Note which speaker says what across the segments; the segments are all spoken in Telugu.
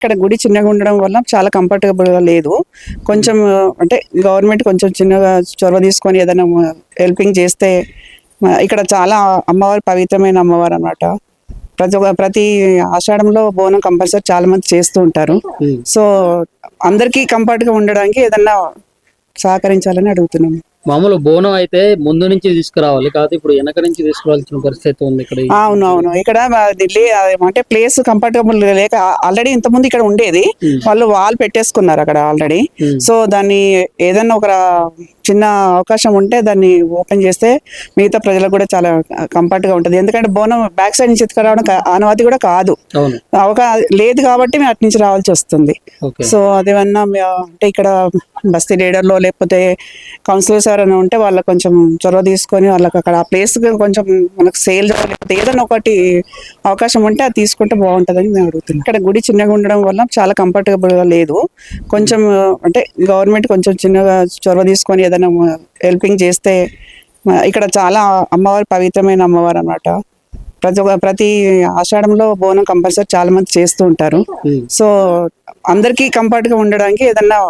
Speaker 1: ఇక్కడ గుడి చిన్నగా ఉండడం వల్ల చాలా కంఫర్టబుల్గా లేదు. కొంచెం అంటే గవర్నమెంట్ కొంచెం చిన్నగా చొరవ తీసుకొని ఏదైనా హెల్పింగ్ చేస్తే ఇక్కడ చాలా అమ్మవారు పవిత్రమైన అమ్మవారు అన్నమాట. ప్రతి ఆషాఢంలో బోనం కంపల్సరీ చాలా మంది చేస్తూ ఉంటారు. సో అందరికీ కంఫర్ట్గా ఉండడానికి ఏదన్నా సహకరించాలని అడుగుతున్నాము.
Speaker 2: మామూలు బోనం అయితే ముందు నుంచి తీసుకురావాలి, కాదు ఇప్పుడు వెనక నుంచి తీసుకురావాల్సిన పరిస్థితి ఉంది ఇక్కడ.
Speaker 1: అవునవును, ఇక్కడ ఢిల్లీ అంటే ప్లేస్ కంఫర్టబుల్ లేక ఆల్రెడీ ఇంత ముందు ఇక్కడ ఉండేది, వాళ్ళు వాల్ పెట్టేసుకున్నారు అక్కడ ఆల్రెడీ. సో దాన్ని ఏదన్నా ఒక చిన్న అవకాశం ఉంటే దాన్ని ఓపెన్ చేస్తే మిగతా ప్రజలకు కూడా చాలా కంఫర్ట్ గా ఉంటది. ఎందుకంటే బోనం బ్యాక్ సైడ్ నుంచి ఎత్తుకురావడం అనుమతి కూడా కాదు, లేదు కాబట్టి మేము అటు నుంచి రావాల్సి వస్తుంది. సో అదేమన్నా అంటే ఇక్కడ బస్తీ లీడర్లో లేకపోతే కౌన్సిలర్స్ ఎవరైనా ఉంటే వాళ్ళకి కొంచెం చొరవ తీసుకొని వాళ్ళకి అక్కడ ఆ ప్లేస్ కొంచెం మనకు సేల్ లేకపోతే ఏదైనా ఒకటి అవకాశం ఉంటే అది తీసుకుంటే బాగుంటుందని మేము అడుగుతున్నాం. ఇక్కడ గుడి చిన్నగా ఉండడం వల్ల చాలా కంఫర్టబుల్గా లేదు. కొంచెం అంటే గవర్నమెంట్ కొంచెం చిన్నగా చొరవ తీసుకొని ఏదైనా హెల్పింగ్ చేస్తే ఇక్కడ చాలా అమ్మవారు పవిత్రమైన అమ్మవారు అన్నమాట. ప్రతి ఆషాఢంలో బోనం కంపల్సరీ చాలా మంది చేస్తూ ఉంటారు. సో అందరికీ కంఫర్ట్గా ఉండడానికి ఏదన్నా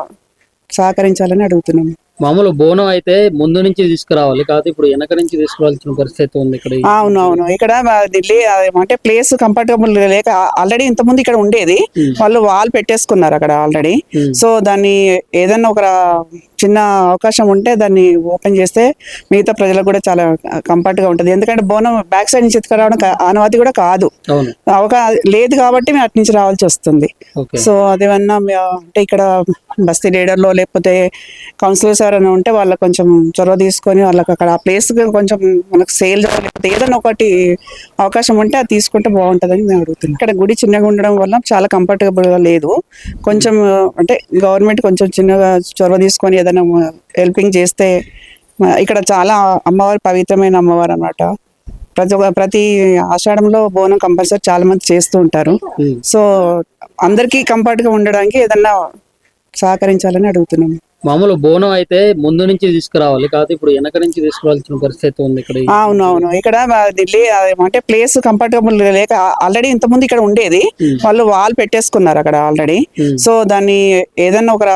Speaker 1: సహకరించాలని అడుగుతున్నాము.
Speaker 2: మామూలు బోనం అయితే ముందు నుంచి తీసుకురావాలి, కాదు ఇప్పుడు వెనక నుంచి తీసుకురావాల్సిన పరిస్థితి ఉంది ఇక్కడ.
Speaker 1: అవునవును, ఇక్కడ ఢిల్లీ అంటే ప్లేస్ కంఫర్టబుల్ లేక ఆల్రెడీ ఇంత ముందు ఇక్కడ ఉండేది, వాళ్ళు వాల్ పెట్టేసుకున్నారు అక్కడ ఆల్రెడీ. సో దాన్ని ఏదన్నా ఒక చిన్న అవకాశం ఉంటే దాన్ని ఓపెన్ చేస్తే మిగతా ప్రజలకు కూడా చాలా కంఫర్ట్ గా ఉంటది. ఎందుకంటే బోనం బ్యాక్ సైడ్ నుంచి ఎత్తుకురావడం అనుమతి కూడా కాదు, లేదు కాబట్టి మేము అటు నుంచి రావాల్సి వస్తుంది. సో అదేమన్నా అంటే ఇక్కడ బస్తీ లీడర్లో లేకపోతే కౌన్సిలర్స్ ఎవరైనా ఉంటే వాళ్ళకి కొంచెం చొరవ తీసుకొని వాళ్ళకి అక్కడ ఆ ప్లేస్ కొంచెం మనకు సేల్ లేకపోతే ఏదైనా ఒకటి అవకాశం ఉంటే అది తీసుకుంటే బాగుంటుందని మేము అడుగుతున్నాం. ఇక్కడ గుడి చిన్నగా ఉండడం వల్ల చాలా కంఫర్టబుల్గా లేదు. కొంచెం అంటే గవర్నమెంట్ కొంచెం చిన్నగా చొరవ తీసుకొని ఏదైనా హెల్పింగ్ చేస్తే ఇక్కడ చాలా అమ్మవారు పవిత్రమైన అమ్మవారు అన్నమాట. ప్రతి ఆషాఢంలో బోనం కంపల్సరీ చాలా మంది చేస్తూ ఉంటారు. సో అందరికీ కంఫర్ట్గా ఉండడానికి ఏదన్నా సహకరించాలని అడుగుతున్నాము.
Speaker 2: మామూలు బోనం అయితే ముందు నుంచి తీసుకురావాలి, కాదు ఇప్పుడు వెనక నుంచి తీసుకురావాల్సిన పరిస్థితి ఉంది ఇక్కడ.
Speaker 1: అవునవును, ఇక్కడ ఢిల్లీ అంటే ప్లేస్ కంఫర్టబుల్ లేక ఆల్రెడీ ఇంత ముందు ఇక్కడ ఉండేది, వాళ్ళు వాల్ పెట్టేసుకున్నారు అక్కడ ఆల్రెడీ. సో దాన్ని ఏదన్నా ఒక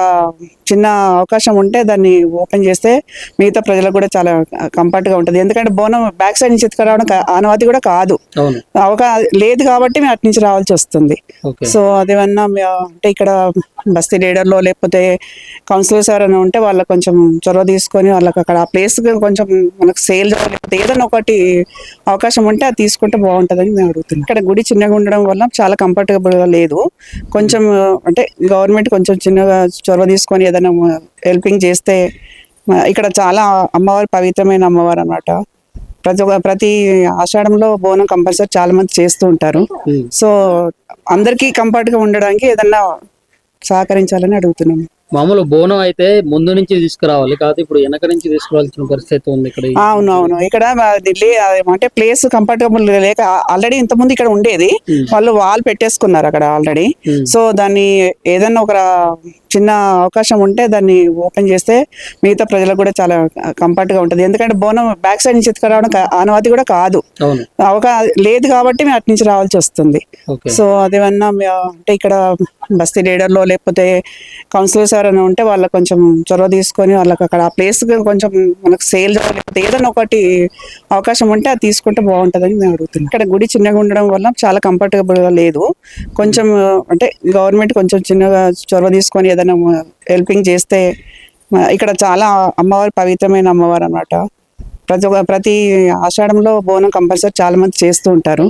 Speaker 1: చిన్న అవకాశం ఉంటే దాన్ని ఓపెన్ చేస్తే మిగతా ప్రజలకు కూడా చాలా కంఫర్ట్ గా ఉంటది. ఎందుకంటే బోనం బ్యాక్ సైడ్ నుంచి ఎత్తుకురావడం అనుమతి కూడా కాదు, లేదు కాబట్టి మేము అటు నుంచి రావాల్సి వస్తుంది. సో అదేమన్నా అంటే ఇక్కడ బస్తీ లీడర్లో లేకపోతే కౌన్సిలర్స్ ఎవరైనా ఉంటే వాళ్ళకి కొంచెం చొరవ తీసుకొని వాళ్ళకి అక్కడ ఆ ప్లేస్ కొంచెం మనకు సేల్ లేకపోతే ఏదైనా ఒకటి అవకాశం ఉంటే అది తీసుకుంటే బాగుంటుందని మేము అడుగుతున్నాం. ఇక్కడ గుడి చిన్నగా ఉండడం వల్ల చాలా కంఫర్టబుల్గా లేదు. కొంచెం అంటే గవర్నమెంట్ కొంచెం చిన్నగా చొరవ తీసుకొని ఏదైనా హెల్పింగ్ చేస్తే ఇక్కడ చాలా అమ్మవారు పవిత్రమైన అమ్మవారు అన్నమాట. ప్రతి ఆషాఢంలో బోనం కంపల్సరీ చాలా మంది చేస్తూ ఉంటారు. సో అందరికీ కంఫర్ట్గా ఉండడానికి ఏదన్నా సహకరించాలని అడుగుతున్నాము.
Speaker 2: మామూలు బోనం అయితే ముందు నుంచి తీసుకురావాలి, కాదు ఇప్పుడు వెనక నుంచి తీసుకురావాల్సిన పరిస్థితి ఉంది ఇక్కడ.
Speaker 1: అవునవును, ఇక్కడ ఢిల్లీ అంటే ప్లేస్ కంఫర్టబుల్ లేక ఆల్రెడీ ఇంత ముందు ఇక్కడ ఉండేది, వాళ్ళు వాల్ పెట్టేసుకున్నారు అక్కడ ఆల్రెడీ. సో దాన్ని ఏదన్నా ఒక చిన్న అవకాశం ఉంటే దాన్ని ఓపెన్ చేస్తే మిగతా ప్రజలకు కూడా చాలా కంఫర్ట్ గా ఉంటది. ఎందుకంటే బోనం బ్యాక్ సైడ్ నుంచి ఎత్తుకురావడం అనుమతి కూడా కాదు, లేదు కాబట్టి మేము అటు నుంచి రావాల్సి వస్తుంది. సో అదేమన్నా అంటే ఇక్కడ బస్తీ లీడర్లో లేకపోతే కౌన్సిలర్స్ ఎవరైనా ఉంటే వాళ్ళకి కొంచెం చొరవ తీసుకొని వాళ్ళకి అక్కడ ఆ ప్లేస్ కొంచెం మనకు సేల్ లేకపోతే ఏదైనా ఒకటి అవకాశం ఉంటే అది తీసుకుంటే బాగుంటుందని మేము అడుగుతున్నాం. ఇక్కడ గుడి చిన్నగా ఉండడం వల్ల చాలా కంఫర్టబుల్గా లేదు. కొంచెం అంటే గవర్నమెంట్ కొంచెం చిన్నగా చొరవ తీసుకొని ఏదైనా హెల్పింగ్ చేస్తే ఇక్కడ చాలా అమ్మవారు పవిత్రమైన అమ్మవారు అన్నమాట. ప్రతి ఆషాఢంలో బోనం కంపల్సరీ చాలా మంది చేస్తూ ఉంటారు.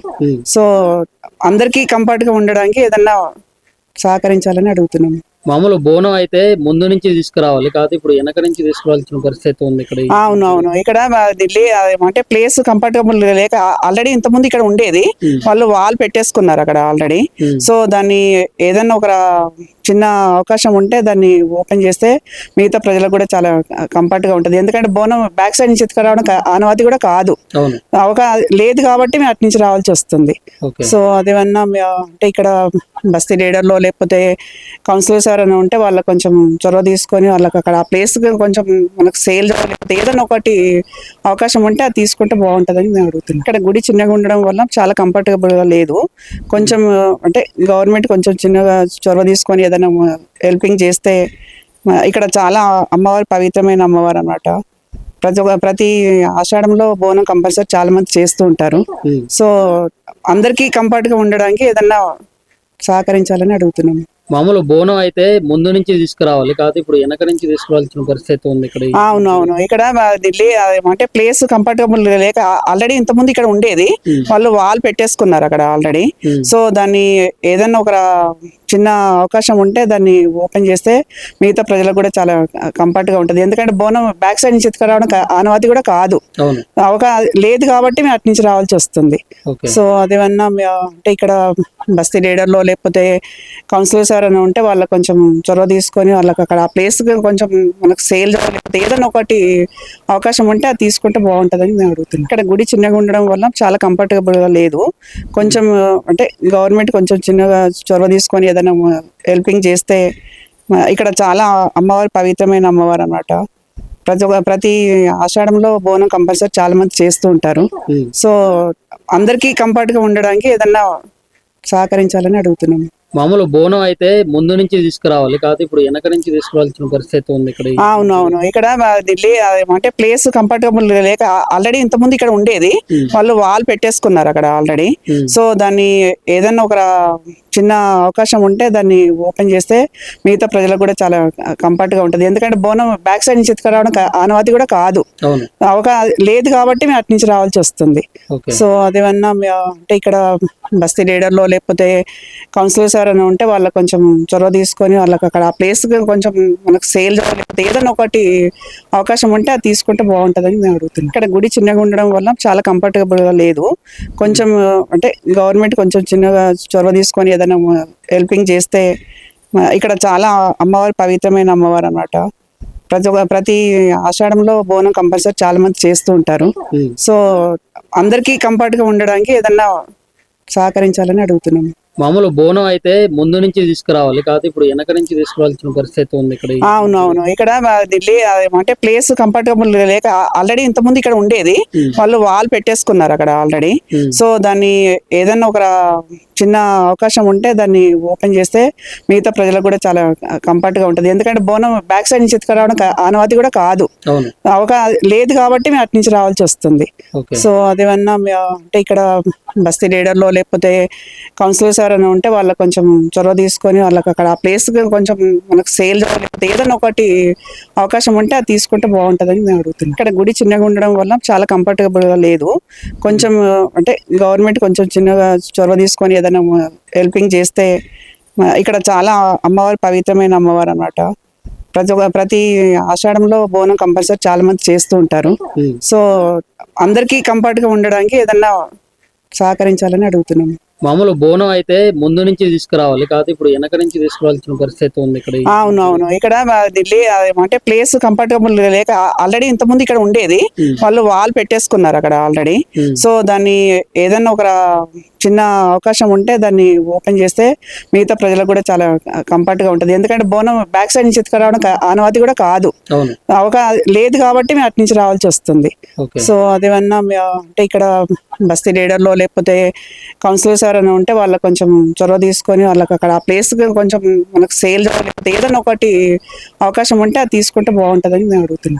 Speaker 1: సో అందరికీ కంఫర్ట్గా ఉండడానికి ఏదన్నా సహకరించాలని అడుగుతున్నాము.
Speaker 2: మామూలు బోనం అయితే ముందు నుంచి తీసుకురావాలి, కాదు ఇప్పుడు వెనక నుంచి తీసుకురావాల్సిన పరిస్థితి ఉంది ఇక్కడ.
Speaker 1: అవునవును, ఇక్కడ ఢిల్లీ అంటే ప్లేస్ కంఫర్టబుల్ లేక ఆల్రెడీ ఇంత ముందు ఇక్కడ ఉండేది, వాళ్ళు వాల్ పెట్టేసుకున్నారు అక్కడ ఆల్రెడీ. సో దాన్ని ఏదన్నా ఒక చిన్న అవకాశం ఉంటే దాన్ని ఓపెన్ చేస్తే మిగతా ప్రజలకు కూడా చాలా కంఫర్ట్ గా ఉంటది. ఎందుకంటే బోనం బ్యాక్ సైడ్ నుంచి ఎత్తుకురావడం అనుమతి కూడా కాదు, లేదు కాబట్టి మేము అటు నుంచి రావాల్సి వస్తుంది. సో అదేమన్నా అంటే ఇక్కడ బస్తీ లీడర్లో లేకపోతే కౌన్సిలర్స్ ఎవరైనా ఉంటే వాళ్ళకి కొంచెం చొరవ తీసుకొని వాళ్ళకి అక్కడ ఆ ప్లేస్ కొంచెం మనకు సేల్ లేకపోతే ఏదైనా ఒకటి అవకాశం ఉంటే అది తీసుకుంటే బాగుంటుందని నేను అడుగుతున్నాను. ఇక్కడ గుడి చిన్నగా ఉండడం వల్ల చాలా కంఫర్టబుల్గా లేదు. కొంచెం అంటే గవర్నమెంట్ కొంచెం చిన్నగా చొరవ తీసుకొని ఏదైనా హెల్పింగ్ చేస్తే ఇక్కడ చాలా అమ్మవారు పవిత్రమైన అమ్మవారు అన్నమాట. ప్రతి ఆషాఢంలో బోనం కంపల్సరీ చాలా మంది చేస్తూ ఉంటారు. సో అందరికీ కంఫర్ట్గా ఉండడానికి ఏదన్నా సహకరించాలని అడుగుతున్నాము.
Speaker 2: మామూలు బోనం అయితే ముందు నుంచి తీసుకురావాలి, కాదు ఇప్పుడు వెనక నుంచి తీసుకురావాల్సిన పరిస్థితి ఉంది ఇక్కడ.
Speaker 1: అవునవును, ఇక్కడ ఢిల్లీ అంటే ప్లేస్ కంఫర్టబుల్ లేక ఆల్రెడీ ఇంత ముందు ఇక్కడ ఉండేది, వాళ్ళు వాల్ పెట్టేసుకున్నారు అక్కడ ఆల్రెడీ. సో దాన్ని ఏదన్నా ఒక చిన్న అవకాశం ఉంటే దాన్ని ఓపెన్ చేస్తే మిగతా ప్రజలకు కూడా చాలా కంఫర్ట్ గా ఉంటది. ఎందుకంటే బోనం బ్యాక్ సైడ్ నుంచి ఎత్తుకురావడం అనుమతి కూడా కాదు, లేదు కాబట్టి మేము అటు నుంచి రావాల్సి వస్తుంది. సో అదేమన్నా అంటే ఇక్కడ బస్తీ లీడర్లో లేకపోతే కౌన్సిలర్స్ ఎవరైనా ఉంటే వాళ్ళకి కొంచెం చొరవ తీసుకొని వాళ్ళకి అక్కడ ఆ ప్లేస్ కొంచెం మనకు సేల్ లేకపోతే ఏదైనా ఒకటి అవకాశం ఉంటే అది తీసుకుంటే బాగుంటుందని నేను అడుగుతున్నాను. ఇక్కడ గుడి చిన్నగా ఉండడం వల్ల చాలా కంఫర్టబుల్గా లేదు. కొంచెం అంటే గవర్నమెంట్ కొంచెం చిన్నగా చొరవ తీసుకొని ఏదైనా హెల్పింగ్ చేస్తే ఇక్కడ చాలా అమ్మవారు పవిత్రమైన అమ్మవారు అన్నమాట. ప్రతి ఆషాఢంలో బోనం కంపల్సరీ చాలా మంది చేస్తూ ఉంటారు. సో అందరికీ కంఫర్ట్గా ఉండడానికి ఏదన్నా సహకరించాలని అడుగుతున్నాము.
Speaker 2: మామూలు బోనం అయితే ముందు నుంచి తీసుకురావాలి, కాదు ఇప్పుడు వెనక నుంచి తీసుకురావాల్సిన పరిస్థితి ఉంది ఇక్కడ.
Speaker 1: అవునవును, ఇక్కడ ఢిల్లీ అంటే ప్లేస్ కంఫర్టబుల్ లేక ఆల్రెడీ ఇంత ముందు ఇక్కడ ఉండేది, వాళ్ళు వాల్ పెట్టేసుకున్నారు అక్కడ ఆల్రెడీ. సో దాన్ని ఏదన్నా ఒక చిన్న అవకాశం ఉంటే దాన్ని ఓపెన్ చేస్తే మిగతా ప్రజలకు కూడా చాలా కంఫర్ట్ గా ఉంటది. ఎందుకంటే బోనం బ్యాక్ సైడ్ నుంచి ఎత్తుకురావడం అనుమతి కూడా కాదు, లేదు కాబట్టి మేము అటు నుంచి రావాల్సి వస్తుంది. సో అదేమన్నా అంటే ఇక్కడ బస్తీ లీడర్లో లేకపోతే కౌన్సిలర్స్ ఎవరైనా ఉంటే వాళ్ళకి కొంచెం చొరవ తీసుకొని వాళ్ళకి అక్కడ ఆ ప్లేస్ కొంచెం మనకు సేల్ లేకపోతే ఏదైనా ఒకటి అవకాశం ఉంటే అది తీసుకుంటే బాగుంటుందని నేను అడుగుతున్నాను. ఇక్కడ గుడి చిన్నగా ఉండడం వల్ల చాలా కంఫర్టబుల్గా లేదు. కొంచెం అంటే గవర్నమెంట్ కొంచెం చిన్నగా చొరవ తీసుకొని ఏదైనా హెల్పింగ్ చేస్తే ఇక్కడ చాలా అమ్మవారు పవిత్రమైన అమ్మవారు అన్నమాట. ప్రతి ఆషాఢంలో బోనం కంపల్సరీ చాలా మంది చేస్తూ ఉంటారు. సో అందరికీ కంఫర్ట్గా ఉండడానికి ఏదన్నా సహకరించాలని అడుగుతున్నాము.
Speaker 2: మామూలు బోనం అయితే ముందు నుంచి తీసుకురావాలి, కాదు ఇప్పుడు వెనక నుంచి తీసుకురావాల్సిన పరిస్థితి ఉంది ఇక్కడ.
Speaker 1: అవునవును, ఇక్కడ ఢిల్లీ అంటే ప్లేస్ కంఫర్టబుల్ లేక ఆల్రెడీ ఇంత ముందు ఇక్కడ ఉండేది, వాళ్ళు వాల్ పెట్టేసుకున్నారు అక్కడ ఆల్రెడీ. సో దాన్ని ఏదన్నా ఒక చిన్న అవకాశం ఉంటే దాన్ని ఓపెన్ చేస్తే మిగతా ప్రజలకు కూడా చాలా కంఫర్ట్ గా ఉంటది. ఎందుకంటే బోనం బ్యాక్ సైడ్ నుంచి ఎత్తుకురావడం అనుమతి కూడా కాదు, లేదు కాబట్టి మేము అటు నుంచి రావాల్సి వస్తుంది. సో అదేమన్నా అంటే ఇక్కడ బస్తీ లీడర్లో లేకపోతే కౌన్సిలర్స్ ఎవరైనా ఉంటే వాళ్ళకి కొంచెం చొరవ తీసుకొని వాళ్ళకి అక్కడ ఆ ప్లేస్ కొంచెం మనకు సేల్ లేకపోతే ఏదైనా ఒకటి అవకాశం ఉంటే అది తీసుకుంటే బాగుంటుందని నేను అడుగుతున్నాను. ఇక్కడ గుడి చిన్నగా ఉండడం వల్ల చాలా కంఫర్టబుల్గా లేదు. కొంచెం అంటే గవర్నమెంట్ కొంచెం చిన్నగా చొరవ తీసుకొని ఏదైనా హెల్పింగ్ చేస్తే ఇక్కడ చాలా అమ్మవారు పవిత్రమైన అమ్మవారు అన్నమాట. ప్రతి ఆషాఢంలో బోనం కంపల్సరీ చాలా మంది చేస్తూ ఉంటారు. సో అందరికీ కంఫర్ట్గా ఉండడానికి ఏదన్నా సహకరించాలని అడుగుతున్నాము.
Speaker 2: మామూలు బోనం అయితే ముందు నుంచి తీసుకురావాలి, కాదు ఇప్పుడు వెనక నుంచి తీసుకురావాల్సిన పరిస్థితి ఉంది ఇక్కడ.
Speaker 1: అవునవును, ఇక్కడ ఢిల్లీ అంటే ప్లేస్ కంఫర్టబుల్ లేక ఆల్రెడీ ఇంత ముందు ఇక్కడ ఉండేది, వాళ్ళు వాల్ పెట్టేసుకున్నారు అక్కడ ఆల్రెడీ. సో దాన్ని ఏదన్నా ఒక చిన్న అవకాశం ఉంటే దాన్ని ఓపెన్ చేస్తే మిగతా ప్రజలకు కూడా చాలా కంఫర్ట్ గా ఉంటది. ఎందుకంటే బోనం బ్యాక్ సైడ్ నుంచి ఎత్తుకురావడం అనుమతి కూడా కాదు, లేదు కాబట్టి మేము అటు నుంచి రావాల్సి వస్తుంది. సో అదేమన్నా అంటే ఇక్కడ బస్తీ లీడర్లో లేకపోతే కౌన్సిలర్స్ ఎవరైనా ఉంటే వాళ్ళకి కొంచెం చొరవ తీసుకొని వాళ్ళకి అక్కడ ఆ ప్లేస్ కొంచెం మనకు సేల్ లేకపోతే ఏదైనా ఒకటి అవకాశం ఉంటే అది తీసుకుంటే బాగుంటుందని నేను అడుగుతున్నాను.